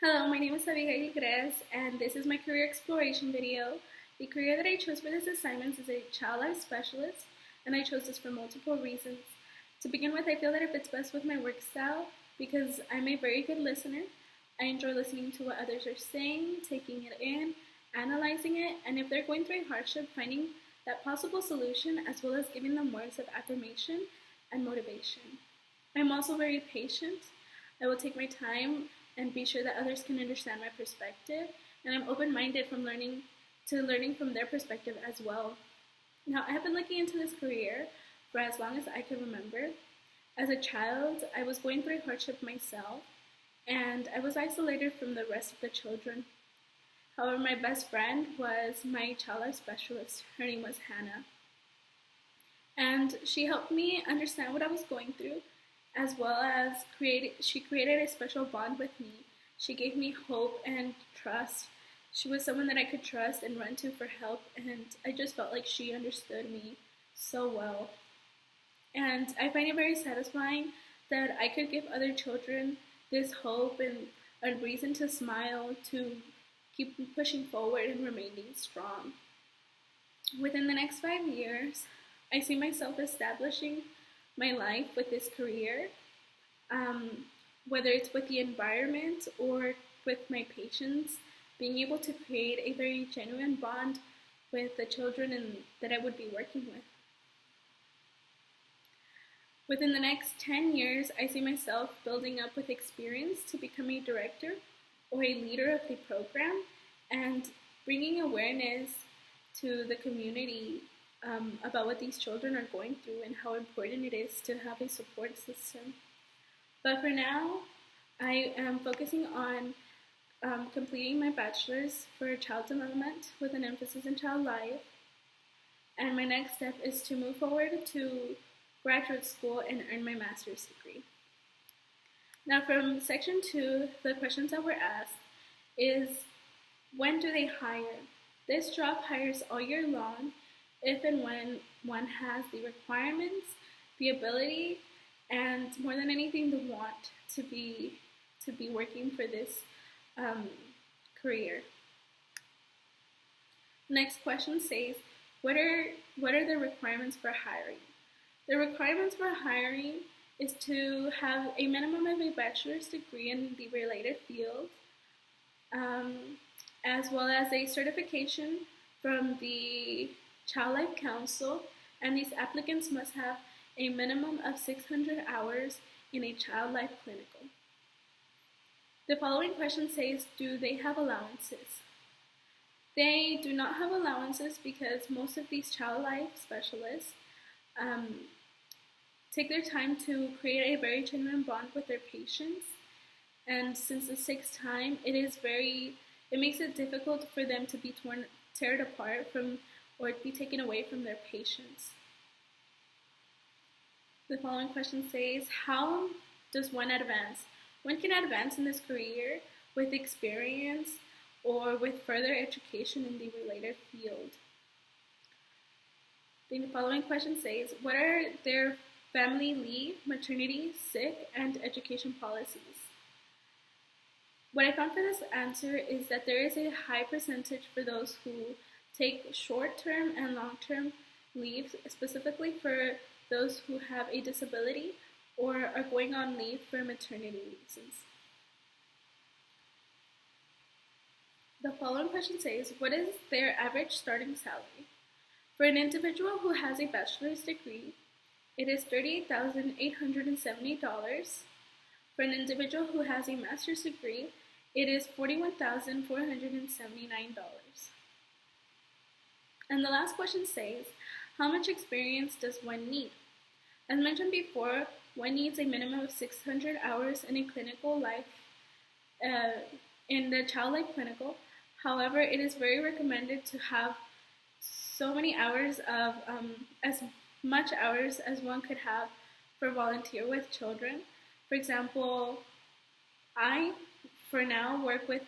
Hello, my name is Abigail Gres, and this is my career exploration video. The career that I chose for this assignment is a child life specialist, and I chose this for multiple reasons. To begin with, I feel that it fits best with my work style because I'm a very good listener. I enjoy listening to what others are saying, taking it in, analyzing it, and if they're going through a hardship, finding that possible solution as well as giving them words of affirmation and motivation. I'm also very patient. I will take my time and be sure that others can understand my perspective, and I'm open-minded from learning from their perspective as well. Now, I have been looking into this career for as long as I can remember. As a child, I was going through hardship myself, and I was isolated from the rest of the children. However, my best friend was my child life specialist. Her name was Hannah. And she helped me understand what I was going through, as well as she created a special bond with me. She gave me hope and trust. She was someone that I could trust and run to for help, and I just felt like she understood me so well. And I find it very satisfying that I could give other children this hope and a reason to smile, to keep pushing forward and remaining strong. Within the next 5 years, I see myself establishing my life with this career, whether it's with the environment or with my patients, being able to create a very genuine bond with the children that I would be working with. Within the next 10 years, I see myself building up with experience to become a director or a leader of the program and bringing awareness to the community about what these children are going through and how important it is to have a support system. But for now, I am focusing on completing my bachelor's for child development with an emphasis in child life. And my next step is to move forward to graduate school and earn my master's degree. Now from section 2, the questions that were asked is, when do they hire? This job hires all year long if and when one has the requirements, the ability, and more than anything, the want to be working for this career. Next question says, what are the requirements for hiring? The requirements for hiring is to have a minimum of a bachelor's degree in the related field, as well as a certification from the Child Life Council, and these applicants must have a minimum of 600 hours in a child life clinical. The following question says, do they have allowances? They do not have allowances because most of these child life specialists take their time to create a very genuine bond with their patients, and since it takes time, it makes it difficult for them to be teared apart from or be taken away from their patients. The following question says, how does one advance? One can advance in this career with experience or with further education in the related field. The following question says, what are their family leave, maternity, sick, and education policies? What I found for this answer is that there is a high percentage for those who take short-term and long-term leave, specifically for those who have a disability or are going on leave for maternity reasons. The following question says, what is their average starting salary? For an individual who has a bachelor's degree, it is $38,870. For an individual who has a master's degree, it is $41,479. And the last question says, how much experience does one need? As mentioned before, one needs a minimum of 600 hours in a clinical life, in the child life clinical. However, it is very recommended to have so many hours of, as much hours as one could have for volunteer with children. For example, I, for now, work with,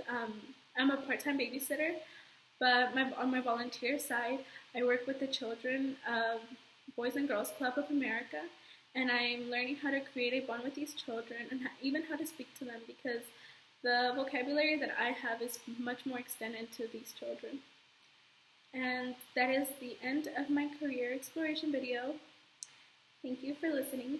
I'm a part-time babysitter, but on my volunteer side, I work with the children of Boys and Girls Club of America, and I'm learning how to create a bond with these children and even how to speak to them, because The vocabulary that I have is much more extended to these children. And that is the end of my career exploration video. Thank you for listening.